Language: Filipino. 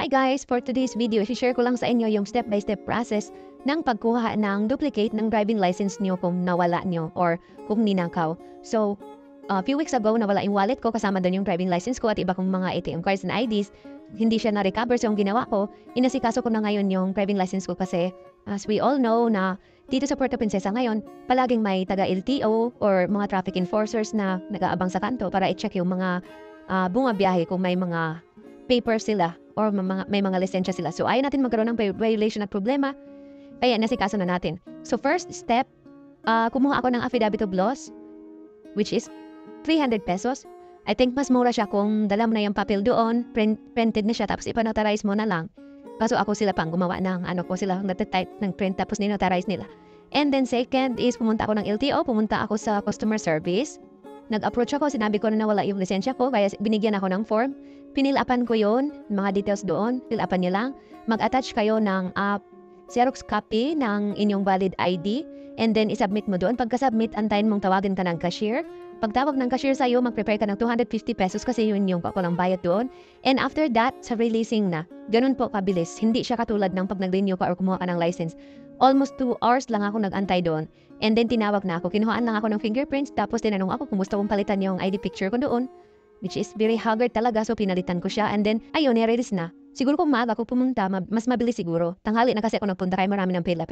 Hi guys! For today's video, i-share ko lang sa inyo yung step-by-step process ng pagkuha ng duplicate ng driving license nyo kung nawala nyo or kung ninakaw. So, a few weeks ago, nawala yung wallet ko, kasama doon yung driving license ko at iba kong mga ATM cards and IDs. Hindi siya na-recover, so yung ginawa ko, inasikaso ko na ngayon yung driving license ko kasi as we all know na dito sa Puerto Princesa ngayon, palaging may taga-LTO or mga traffic enforcers na nag-aabang sa kanto para i-check yung mga bumabiyahe kung may mga papers sila or may mga lisensya sila. So, ayaw natin magkaroon ng violation at problema, kaya nasikaso na natin. So, first step, kumuha ako ng affidavit of loss, which is 300 pesos. I think mas mura siya kung dala mo na yung papel doon, printed na siya, tapos ipanotarize mo na lang. Kaso ako sila pang gumawa ng sila natatype ng print tapos ninotarize nila. And then second is pumunta ako ng LTO, pumunta ako sa customer service. Nag-approach ako, sinabi ko na nawala yung lisensya ko, kaya binigyan ako ng form. Pinilapan ko yon, mga details doon, filapan niyo lang. Mag-attach kayo ng Xerox copy ng inyong valid ID and then isubmit mo doon. Pagka-submit, antayin mong tawagin ka ng cashier. Pagtawag ng cashier sa'yo, mag-prepare ka ng 250 pesos kasi yun yung pakulang bayad doon. And after that, sa releasing na, ganun po kabilis. Hindi siya katulad ng pag nag-renew ka or kumuha ka ng license. Almost 2 hours lang ako nag-antay doon. And then tinawag na ako. Kinuhaan lang ako ng fingerprints tapos tinanong ako kung gusto kong palitan yung ID picture ko doon. Which is very haggard talaga, so pinalitan ko siya. And then, ayun, nire-release na. Siguro kung maaga ako pumunta, mas mabilis siguro. Tanghali na kasi ako nagpunta kaya marami ng pila.